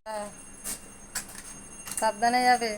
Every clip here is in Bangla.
হ্যাঁ, সাবধানে যাবে।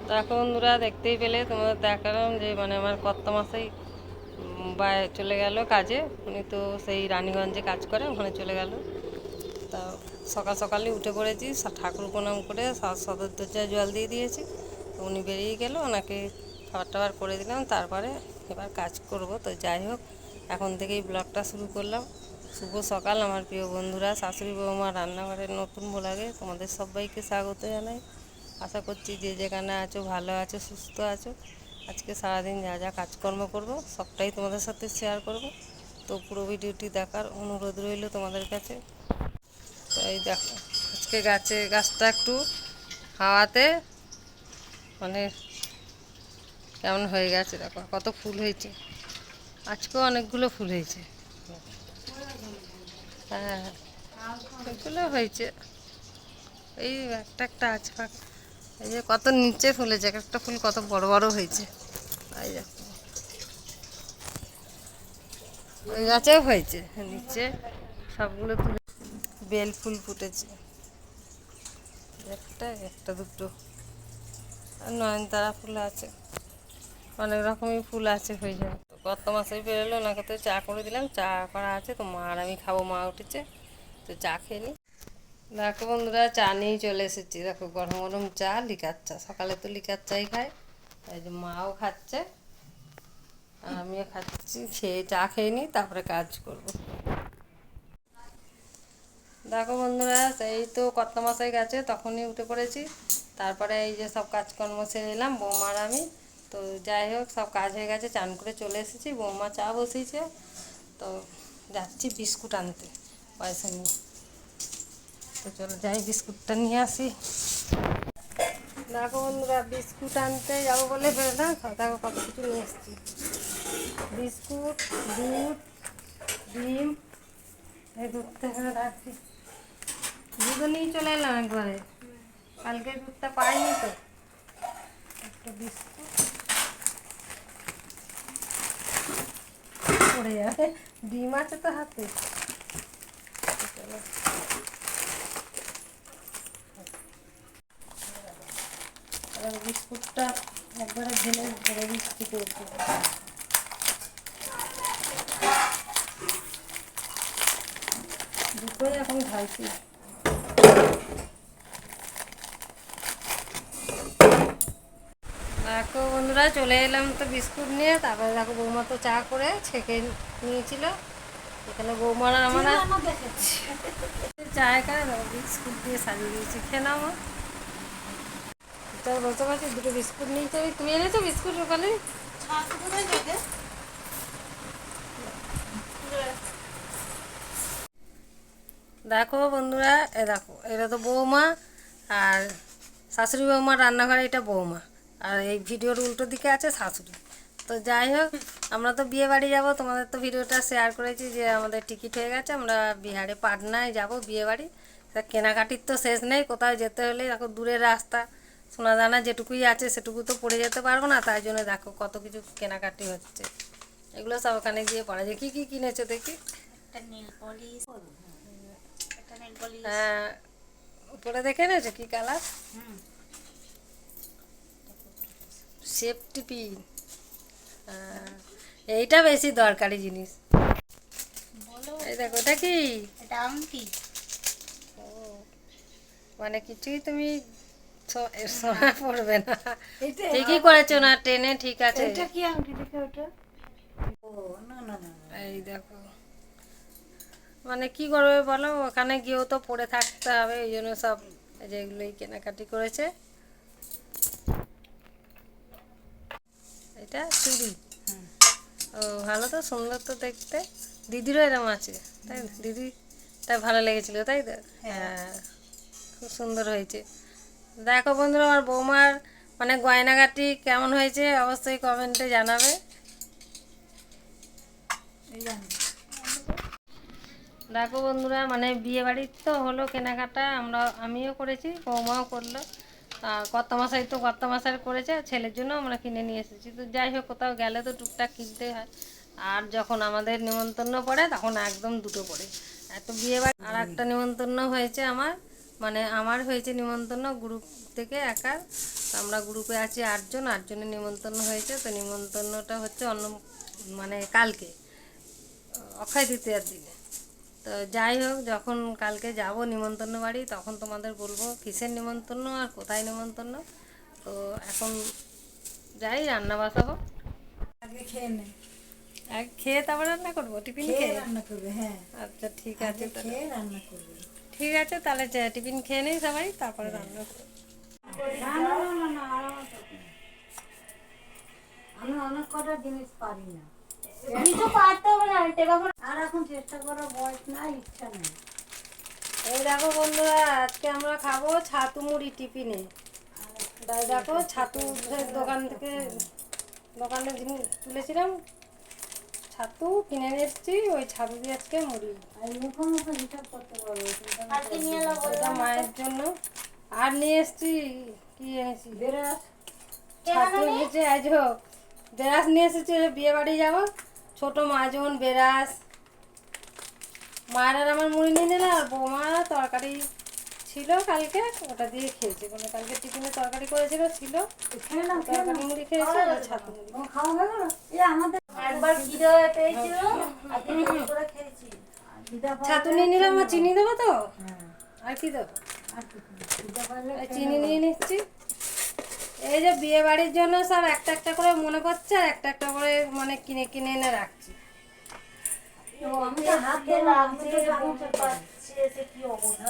দেখো বন্ধুরা, দেখতেই পেলে তোমাদের দেখালাম যে আমার কর্তা মশাই বাইরে চলে গেল কাজে। উনি তো সেই রানীগঞ্জে কাজ করে, ওখানে চলে গেল। তা সকাল সকালে উঠে পড়েছি, ঠাকুর প্রণাম করে সদর দরজায় জল দিয়ে দিয়েছি। তো উনি বেরিয়ে গেল, ওনাকে খাবার টাবার করে দিলাম, তারপরে এবার কাজ করব। তো যাই হোক, এখন থেকেই ব্লগটা শুরু করলাম। শুভ সকাল আমার প্রিয় বন্ধুরা, শাশুড়ি বৌমা রান্নাঘরের নতুন ব্লগে তোমাদের সবাইকে স্বাগত জানাই। আশা করছি যে যেখানে আছো ভালো আছো, সুস্থ আছো। আজকে সারাদিন যা যা কাজকর্ম করব সবটাই তোমাদের সাথে শেয়ার করব। তো পুরো ভিডিওটি দেখার অনুরোধ রইল তোমাদের কাছে। তো এই দেখো, আজকে গাছটা একটু হাওয়াতে মানে কেমন হয়ে গেছে, দেখো কত ফুল হয়েছে। আজকেও অনেকগুলো ফুল হয়েছে। হ্যাঁ, অনেকগুলো হয়েছে। এই একটা একটা আছে ফাঁকা। এই যে কত নিচে ফুলেছে, এক একটা ফুল কত বড় বড় হয়েছে। এই দেখো, ওই গাছেও হয়েছে নিচে সবগুলো তুলে। বেল ফুল ফুটেছে একটা একটা দুটো, আর নয়নতারা ফুল আছে, অনেক রকমই ফুল আছে হয়ে যাবে। তো গত মাসেই বেরোলো, ওনাকে তো চা করে দিলাম, চা করা আছে। তো মা আর আমি খাবো, মা উঠেছে তো চা খেয়ে নিই। দেখো বন্ধুরা, চা নিয়েই চলে এসেছি। দেখো গরম গরম চা, লিকার চা। সকালে তো লিকার চাই খায়, এই যে মাও খাচ্ছে আর আমিও খাচ্ছি। খেয়ে চা খেয়ে নিই, তারপরে কাজ করব। দেখো বন্ধুরা, এই তো কর্তা মশাই গেছে, তখনই উঠে পড়েছি। তারপরে এই যে সব কাজকর্ম সেরে এলাম বৌমার আমি। তো যাই হোক, সব কাজ হয়ে গেছে, চান করে চলে এসেছি। বৌমা চা বসিয়েছে, তো যাচ্ছি বিস্কুট আনতে পয়সা নিয়ে। তো চলো যাই, বিস্কুটটা নিয়ে আসি। দেখো বন্ধুরা, বিস্কুট আনতে যাবো বলে বেরোলাম, দেখো কত কিছু নিয়ে এসেছি। বিস্কুট, দুধ, ডিম। এই দুধটা এখানে রাখছি। দুধও নিয়ে চলে এলাম একবারে, কালকে দুধটা পাইনি তো। একটা বিস্কুট পড়ে যাবে, ডিম আছে তো হাতে। চলো, এবার বিস্কুটটা একবারে ঢেলে ভরে দিচ্ছি করছি। দুটোই এখন ঢালছি। দেখো বন্ধুরা, চলে এলাম তো বিস্কুট নিয়ে। তারপরে দেখো বৌমা তো চা করে ছেঁকে নিয়েছিল। এখানে বৌমার আমার চা এখানে দেখো বিস্কুট দিয়ে সাজিয়ে দিয়েছি, খেয়ে নাও। তার বলতে পারছি দুটো বিস্কুট নিয়েছে। তুমি এনেছো বিস্কুট ওখানে? দেখো বন্ধুরা, দেখো এটা তো বৌমা, আর শাশুড়ি বৌমার রান্নাঘরে এটা বৌমা, আর এই ভিডিওর উল্টো দিকে আছে শাশুড়ি। তো যাই হোক, আমরা তো বিয়ে বাড়ি যাবো। তোমাদের তো ভিডিওটা শেয়ার করেছি যে আমাদের টিকিট হয়ে গেছে, আমরা বিহারে পাটনায় যাব বিয়ে বাড়ি। তা কেনাকাটির তো শেষ নেই, কোথাও যেতে হলে দেখো দূরের রাস্তা, সোনা দানা যেটুকুই আছে সেটুকু তো পড়ে যেতে পারবো না। তাই জন্য দেখো কত কিছু কেনাকাটি হচ্ছে। এগুলো সব ওখানে গিয়ে পড়া যায়। কী কী কিনেছো দেখি? হ্যাঁ, উপরে দেখে নিয়েছো কি কালার? Safety pin. হ্যাঁ, এইটা বেশি দরকারি জিনিস। এই দেখো, ওটা কি? ও, মানে কিছুই তুমি সোনা পড়বে না। ঠিকই করেছো না, টেনে ঠিক আছে। এই দেখো, মানে কি করবে বলো, ওখানে গিয়েও তো পড়ে থাকতে হবে, এই জন্য সব যেগুলোই কেনাকাটি করেছে। এটা চুড়ি। ও, ভালো তো, সুন্দর তো দেখতে। দিদিরও এরকম আছে, তাই না? দিদিটা ভালো লেগেছিল তাই তো? হ্যাঁ, খুব সুন্দর হয়েছে। দেখো বন্ধুরা, আমার বৌমার মানে গয়নাগাটি কেমন হয়েছে অবশ্যই কমেন্টে জানাবে। দেখো বন্ধুরা, মানে বিয়ে বাড়ির তো হলো কেনাকাটা, আমিও করেছি, বৌমাও করলো। কর্তা মশাই তো কর্তা মশাই করেছে, ছেলের জন্য আমরা কিনে নিয়ে এসেছি। তো যাই হোক, কোথাও গেলে তো টুকটাক কিনতেই হয়। আর যখন আমাদের নিমন্ত্রণ পড়ে তখন একদম দুটো পড়ে। এত বিয়ে বাড়ি। আর একটা নিমন্ত্রণ হয়েছে আমার, মানে আমার হয়েছে নিমন্ত্রণ গ্রুপ থেকে একার। তো আমরা গ্রুপে আছি 8 জন, 8 জনের নিমন্ত্রণ হয়েছে। তো নিমন্ত্রণটা হচ্ছে মানে কালকে, অক্ষয় তৃতীয়ার দিনে। তো যাই হোক, যখন কালকে যাব নিমন্ত্রণ বাড়ি তখন তোমাদের বলবো কিসের নিমন্ত্রণ আর কোথায় নিমন্ত্রণ। তো এখন যাই, রান্না বসাবো। আগে খেয়ে নে। আগে খেয়ে তারপর রান্না করবো, টিফিন খেয়ে রান্না করবে, হ্যাঁ। আচ্ছা ঠিক আছে, তাহলে খেয়ে রান্না করবে। ঠিক আছে, তাহলে টিফিন খেয়ে নিই সবাই, তারপরে রান্না করবো। না না না না না, আমি অনেক কটা জিনিস পারি না। তুমি তো পারতে হবে না, আর এখন চেষ্টা করার বয়স নাই, ইচ্ছা নেই। এই দেখো বন্ধুরা, আজকে আমরা খাবো ছাতু মুড়ি টিফিনে। তাই দেখো, ছাতু দোকানে জিনিস তুলেছিলাম, ছাতু কিনে নিয়ে এসেছি, ওই ছাতু দিয়ে আজকে মুড়ি। আর মুখে হিসাব করতে পারবো। আজকে নিয়ে এলো এটা মায়ের জন্য। আর নিয়ে এসেছি, কি এনেছি, বেরাস ছাতু এনেছি। আজ হোক বেরাস নিয়ে এসেছি, বিয়ে বাড়ি যাবো। ছোটো মাজন বেরাস, মায়ের আর আমার মুড়ি নিয়ে নিলাম। আর বৌমা তরকারি ছিল কালকে, ওটা দিয়ে খেয়েছে। মানে কালকে টিফিনে তরকারি করেছিল, ছিল তরকারি মুড়ি খেয়েছে, আর ছাতু মুড়ি। খাওয়া হয়ে গেল। আমাদের একবার খিদে পেয়েছিল, আর দুপুর করে খেয়েছি। ছাতু নিয়ে নিলাম। আর চিনি দেবো তো, আর কি দেবো, আর খিদে পারলে আর চিনি নিয়ে নিচ্ছি। এই যে বিয়ে বাড়ির জন্য সব একটা একটা করে মনে করছে, আর একটা একটা করে মানে কিনে কিনে এনে রাখছি। আমি তো হাত দিয়ে লাগছে, বুঝতে পারছি সে কি অবস্থা।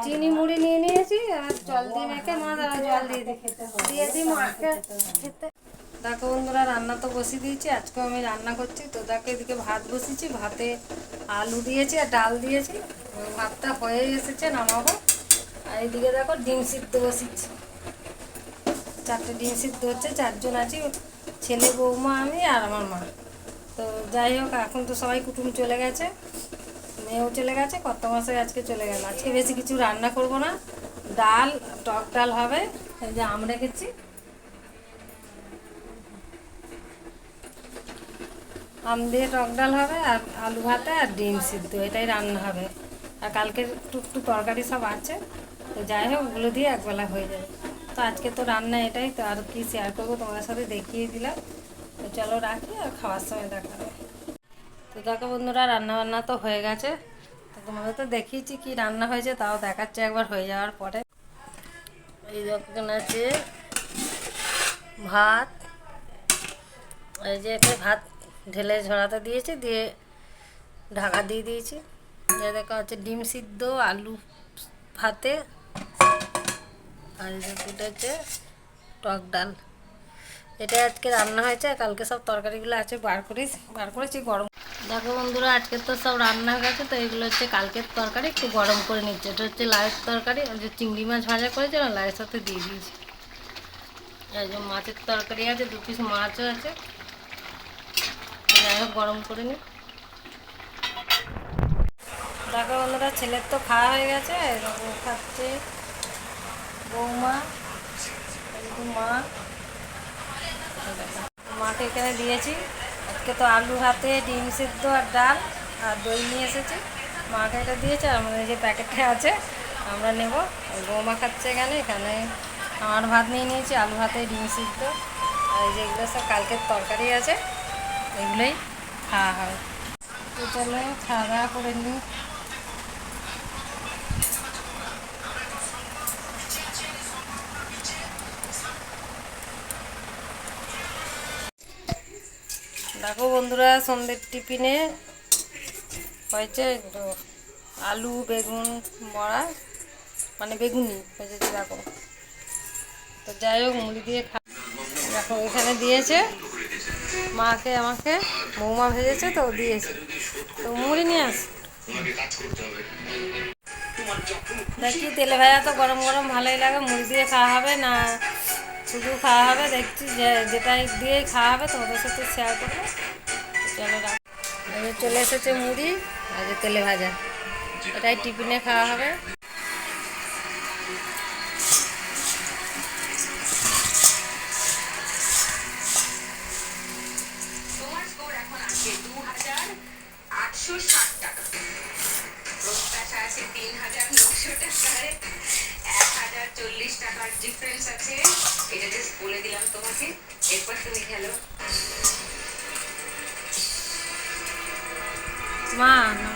চিনি মুড়ি নিয়ে নিয়েছি, আর জল দিয়ে মেখে মা দাঁড়া জল দিয়ে দিয়ে দিই মাকে খেতে। দেখো বন্ধুরা, রান্না তো বসিয়ে দিয়েছি। আজকে আমি রান্না করছি। তো দেখো, এদিকে ভাত বসিয়েছি, ভাতে আলু দিয়েছি আর ডাল দিয়েছি। ভাতটা হয়ে এসেছে, নামাবো। আর এদিকে দেখো ডিম সিদ্ধ বসিয়েছি, 4টে ডিম সিদ্ধ হচ্ছে। 4 জন আছি, ছেলে, বৌমা, আমি আর আমার মা। তো যাই হোক, এখন তো সবাই কুটুম চলে গেছে, মেয়েও চলে গেছে, কত মাসে আজকে চলে গেল। আজকে বেশি কিছু রান্না করব না, ডাল, টক ডাল হবে। এই যে আম রেখেছি, আম দিয়ে টক ডাল হবে, আর আলু ভাতে আর ডিম সিদ্ধ, এটাই রান্না হবে। আর কালকের টুকটুক তরকারি সব আছে। তো যাই হোক, ওগুলো দিয়ে একবেলা হয়ে যাবে। তো আজকে তো রান্না এটাই। তো আর কি শেয়ার করবো তোমাদের সাথে, দেখিয়ে দিলাম। তো চলো রাখি, আর খাওয়ার সময় দেখা হবে। তো দেখো বন্ধুরা, রান্না বান্না তো হয়ে গেছে। তো তোমাদের তো দেখিয়েছি কি রান্না হয়েছে, তাও দেখাচ্ছে একবার হয়ে যাওয়ার পরে। এই যখন আছে ভাত, এই যে ভাত ঢেলে ঝরাতে দিয়েছি, দিয়ে ঢাকা দিয়ে দিয়েছি। যা দেখা হচ্ছে ডিম সিদ্ধ, আলু ভাতে, আর এটা হচ্ছে টক ডাল। এটা আজকে রান্না হয়েছে। আর কালকে সব তরকারিগুলো আছে, বার করেছি গরম। দেখো বন্ধুরা, আজকে তো সব রান্না হয়ে গেছে। তো এগুলো হচ্ছে কালকের তরকারি, একটু গরম করে নিচ্ছে। এটা হচ্ছে লাউয়ের তরকারি, আর যে চিংড়ি মাছ ভাজা করেছে না, লাউয়ের সাথে দিয়ে দিয়েছি। এই যে মাছের তরকারি আছে, 2 পিস মাছও আছে। যাই হোক, গরম করে নিই। দেখো বন্ধুরা, ছেলের তো খাওয়া হয়ে গেছে, এরকম খাচ্ছে বৌমা, মা। মাকে এখানে দিয়েছি। আজকে তো আলু ভাতে, ডিম সিদ্ধ আর ডাল আর দই নিয়ে এসেছি। মাকে এটা দিয়েছে, আর আমাদের যে প্যাকেটটা আছে আমরা নেব। বৌমা খাচ্ছে এখানে আমার ভাত নিয়ে নিয়েছি, আলু ভাতে, ডিম সিদ্ধ। আর এই যেগুলো সব কালকের তরকারি আছে, এগুলোই খাওয়া হবে। তো চলো খাওয়া দাওয়া করে নিই। দেখো বন্ধুরা, সন্ধ্যের টিফিনে হয়েছে আলু বেগুন বড়া, মানে বেগুনি হয়েছে। দেখো, তো যাই হোক, মুড়ি দিয়ে দেখো এখানে দিয়েছে, মাকে আমাকে বৌমা ভেজেছে, তো দিয়েছে। তো মুড়ি নিয়ে আস, দেখি তেলে ভাজা তো গরম গরম ভালোই লাগে। মুড়ি দিয়ে খাওয়া হবে না শুধু খাওয়া হবে, দেখছি যে যেটাই দিয়েই খাওয়া হবে তোমাদের সাথে শেয়ার করবো। চলো রাখ, চলে এসেছে মুড়ি আর যে তেলে ভাজা, এটাই টিফিনে খাওয়া হবে। টাকা। প্রত্যাশা আছে ৩,৯০০ টাকায়, ১,০৪০ টাকার ডিফারেন্স আছে। এটা জাস্ট বলে দিলাম তোমাকে, এরপর তুমি খেলো। মা না,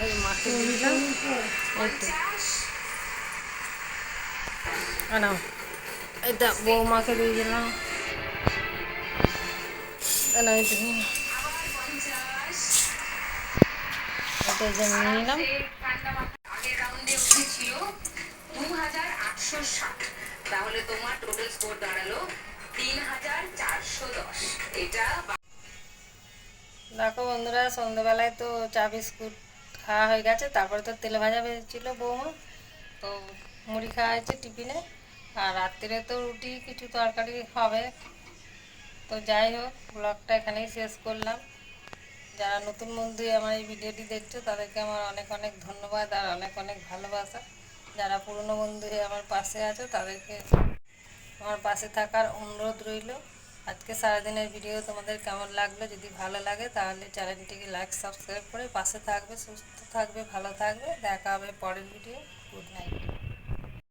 এই মাকে দিয়ে দিলাম। এই তো ৫০, নাও, এটা বৌমাকে দিয়ে দিলাম। না, এই তুমি আবার ৫০। এটা যে নিয়ে নিলাম। আরামসে ঠান্ডা মাথায় আগের রাউন্ডে উঠেছিল ২,৮৬০। তাহলে তোমার টোটাল স্কোর দাঁড়ালো ৩,৪১০। এটা দেখো বন্ধুরা, সন্ধ্যেবেলায় তো চা বিস্কুট খাওয়া হয়ে গেছে, তারপরে তো তেলে ভাজা ভেজেছিল বৌমা, তো মুড়ি খাওয়া হয়েছে টিফিনে। আর রাত্রিরে তো রুটি কিছু তরকারি হবে। তো যাই হোক, ব্লগটা এখানেই শেষ করলাম। যারা নতুন বন্ধু আমার এই ভিডিওটি দেখছো তাদেরকে আমার অনেক অনেক ধন্যবাদ আর অনেক অনেক ভালোবাসা। যারা পুরনো বন্ধু হয়ে আমার পাশে আছো তাদেরকে আমার পাশে থাকার অনুরোধ রইল। আজকে সারাদিনের ভিডিও তোমাদের কেমন লাগলো? যদি ভালো লাগে তাহলে চ্যানেলটিকে লাইক সাবস্ক্রাইব করে পাশে থাকবে। সুস্থ থাকবে, ভালো থাকবে। দেখা হবে পরের ভিডিও। Good night.